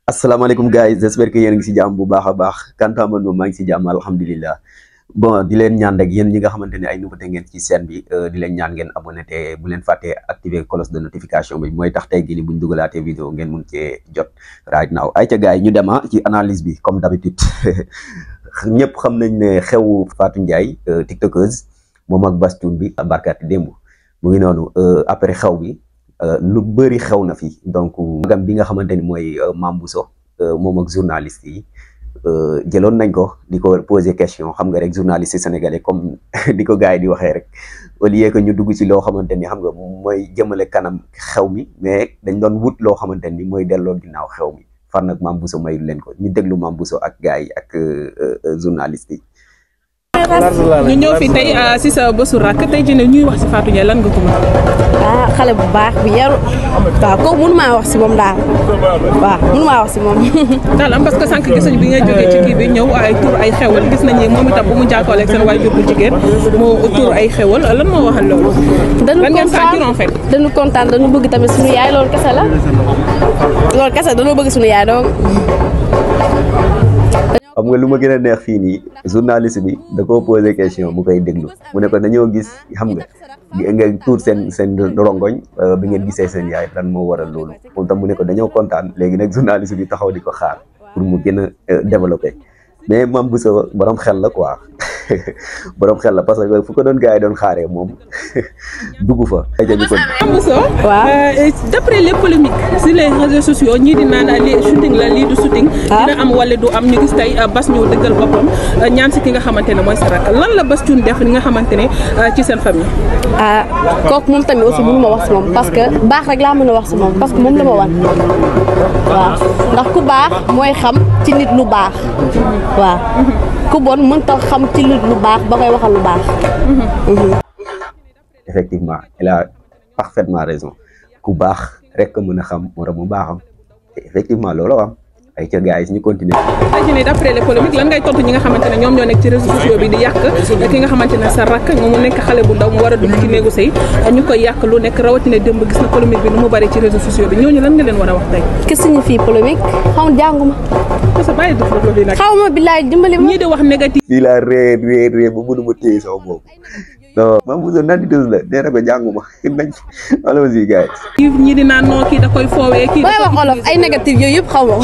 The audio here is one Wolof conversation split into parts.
asalaamaaleykum gars yi j'espère que yéen a ngi si jàmm bu baax a baax kanta man moom maa ngi si jàmm alhamdulilah bon di leen ñaan rek yéen ñi nga xamante ne ay nouveauté ngeen ci chaîne bi di leen ñaan ngeen abonné te bu leen fàttee activer cloche de notification bi mooy tax tey gii ni buñ dugalaatee vidéo ngeen mun cee jot right now ay ca gars yi ñu dema ci analyse bi comme d'habitude ñëpp xam nañ ne xewu Fatou Ndiaye tiktokeuse moom ak Bastoun bi barkaati démb mu ngi noonu après xew bi lu bëri xew na fi donc magam bi nga xamante ni mooy Mame Bousso moom ak journaliste yi jëloon nañ ko di ko poser question xam nga rek journaliste sénégalais comme di ko gars yi di waxee rek au lieu que ñu dugg ci loo xamante ni xam nga mooy jëmale kanam xew mi mais dañ doon wut loo xamante ni mooy delloo ginnaaw xew mi far nag Mame Bousso mayul leen ko ñu déglu Mame Bousso ak gars yi ak journaliste yi. ñu ñëw fi tey si sa bésu rakk tey jii ñuy wax si Fatou Ndiaye lan nga ko mën. xale bu baax bu yaru waaw kooku mënu maa wax si moom daal waaw mënu maa wax si moom. daal am parce que sànq gis nañu bi nga jógee ci kii bi ñëw ay tur ay xewal gis nañu moom itam bu mu jàkkaarloog seen waajur bu jigéen moo tur ay xewal lan moo waxal loolu. dañu kontaan dañu bëgg tamit suñu yaay loolu kese la loolu kese dañoo bëgg suñu yaay donc. xam nga lu ma gën a neex fii nii journaliste bi da koo posé question mu koy déglu mu ne ko dañoo gis xam nga ngeen tuur seen rongoñ bi ngeen gisee seen yaay lan moo waral loolu moom tam mu ne ko dañoo kontaan léegi nag journaliste bi taxaw di ko xaar pour mu gën a développé mais Mame Bousso borom xel la quoi borom xel la parce que fu ko doon gars yi doon xaaree moom dugg fa. Mame Bousso. waaw d'après les polémiques sur les réseaux sociaux ñii di naan lii shooting la lii du shooting. dina am wala du am ñu gis tey Bass ñëw dëggal boppam ñaan si ki nga xamante ne mooy sa rakk lan la Bastoun def li nga xamante ne ci seen famille. kooku moom tamit aussi mënu ma wax si moom parce que baax rek laa mën a wax si moom parce que moom la ma wan waaw ndax ku baax mooy xam ci nit lu baax waaw ku bon mënta xam ci nit lu baax ba koy waxal lu baax. effectivement elle a parfaitement raison ku baax rek mën a xam moromu baaxam effectivement loolu am ay ca gars yi ñu continuer. tey d'après les polémiques lan ngay tontu ñi nga xamante ne ñoom ñoo nekk ci réseaux sociaux bi di yàq ki nga xamante ne sa rakk mu nekk xale bu ndaw mu war a dugg ci néegu sëy ñu koy yàq lu nekk rawatina démb gis na polémique bi nu mu bari ci réseaux sociaux bi ñooñu lan nga leen war a wax tey. qu'est-ce que signifie polémique xaw ma jànguma. parce que bàyyi def loolu nag. xaw ma billaay dimbali ma. ñii di wax négatif. fii laa ree ba mënu ma téye sama bopp non Mame Bousso nanditeuse la nee na ko jànguma nañ allons-y gars yi. ñii di naan non kii da koy foowee. kii booy wax olof ay négatif yooyu yëpp xaw ma ko.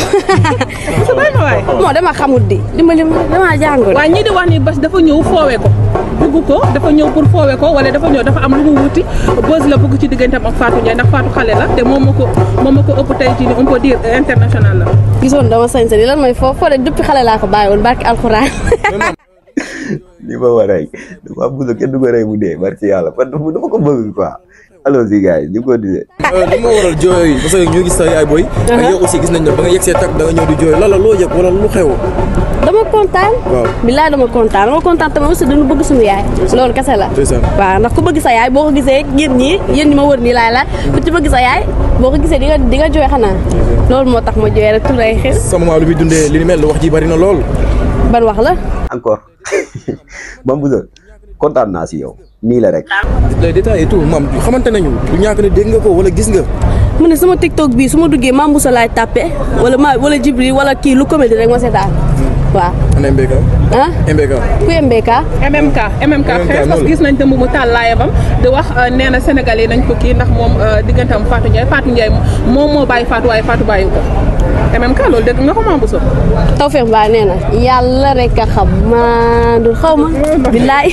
sa bàyyi ma waay. moo dama xamul di dimbali ma dama jàngul. waaye ñii di wax ni Bass dafa ñëw foowee ko bëgg ko dafa ñëw pour foowee ko wala dafa ñëw dafa am lu mu wuti buzz la bëgg ci digganteem ak Fatou Ndiaye ndax Fatou xale la te moom moo ko ëpp tey jii ni on peut dire international la. gisoon dama sañse ni lan mooy foofu de depuis xale laa ko bàyyi woon barki alxuraan. li ma war a rey Mame Bousso kenn du ko rey mu dee barki yàlla man dafa ko bëgg quoi allons-y gars yi ñu ko disee. li ma waral jooy parce que ñu gis sa yaay booy. ak yow aussi gis nañ ne ba nga yegg see tak da nga ñëw di jooy lala loo yëg wala lu xew. dama kontaan. waaw bilaay dama kontaan tamit aussi dañu bëgg suñu yaay. loolu kese la. waaw ndax ku bëgg sa yaay boo ko gisee yéen ñi ma wër nii laay la ku ci bëgg sa yaay boo ko gisee di nga jooy xanaa. loolu moo tax ma jooy rek tur ay xis. sama maam lu muy dundee li ni mel wax ji bari na lool. ban wax la. encore Mame Bousso kontaan naa si yow nii la rek. les détails et tout maam xamante nañu du ñàkk ne dégg nga ko wala gis nga. mu ne sama TikTok bii su ma duggee Mame Bousso laay tàppe wala Jibril wala kii lu comédie rek ma seetaan waaw. ana MBK. MBK. ku MBK. MMK xeex parce que gis nañ te mu taal laayabam di wax nee na Sénégalais nañ ko kii ndax moom digganteem Fatou Ndiaye moom moo bàyyi Fatou waaye Fatou bàyyi ko MMK loolu dégg nga ko Mame Bousso. Tawfekh Mbaye nee na yàlla rek a xam maandu xaw ma billaay.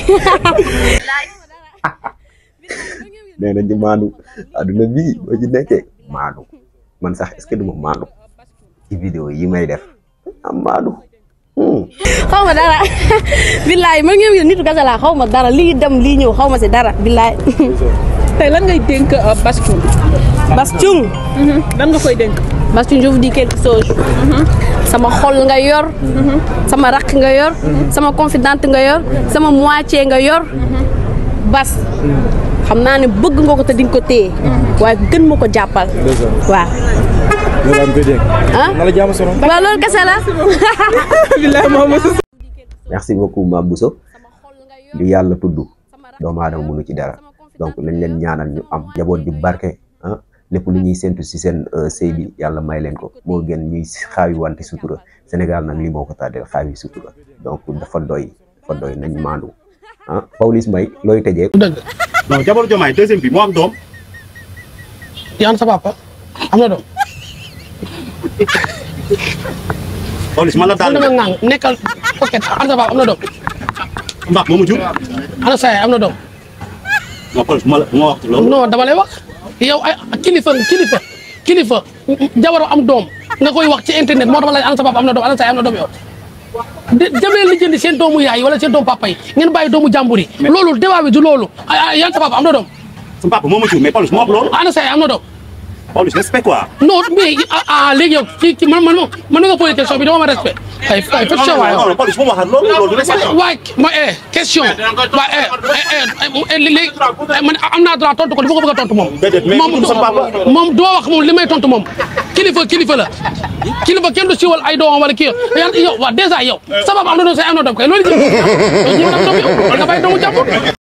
nee na ñu maandu adduna bii boo ci nekkee maandu man sax est-ce que du ma maandu ci vidéo yi may def am maandu. xaw ma dara billaay man ngeen nitu kese laa xaw ma dara lii dem lii ñëw xaw ma si dara billaay. tey lan ngay dénk Bastoun. Bastoun. lan nga koy dénk. Bastoun je vous dis quelque chose. sama xol nga yor. sama rakk nga yor. sama confidente nga yor. sama moitié nga yor. Bass xam naa ne bëgg nga ko te di nga ko téye. waaye gën ma ko jàppal. waaw. loolu am koy dégg. na la jàmm solo. waaw loolu kese la. merci beaucoup Mame Bousso li yàlla tudd doomu aadama mënu ci dara donc nañ leen ñaanal ñu am njaboot ju barke lépp lu ñuy séntu si seen sëy bi yàlla may leen ko moo gën ñuy xaawi wante sutura Sénégal nag li moo ko tàddeel xaawi sutura donc dafa doy nañ maandu ah Pawlish Mbaye looy tëjee. dëgg non jabaru Diomaye deuxième bi moo am doom. yaa sa papa am na doom. Pawlish man la daal dama nang nekkal pocket ana sa papa am na doom. Mbacke moomu jur. ana sa yaay am na doom. non Pawlish ma wax loolu. non dama lay wax yow ay kilifa jabaru am doom nga koy wax ci internet moo tax la ana sa papa am na doom ana sa yaay am na doom yow. dem leen li jëndi seen doomu yaay wala seen doomu papa yi ngeen bàyyi doomu jàmbur yi. loolu débat bi du loolu yaa sa papa am na doom. sa papa moomu jur mais Pawlish moo wax loolu. ana sa yaay am na doom. Pawlish respect quoi. non mais léegi yow ci man nga posé question bi dama ma respect. ay question waay yow. non Pawlish moo waxaat loolu respect. waay ma question waay léegi man am naa droit tontu ko dafa ko bëgg a tontu moom. moom du ma wax moom li may tontu moom kilifa la kenn du siwal ay doomam wala kii yow waa dèjà yow sabab am na doon say am na doom kay loolu nga bàyyi doomu jàmbur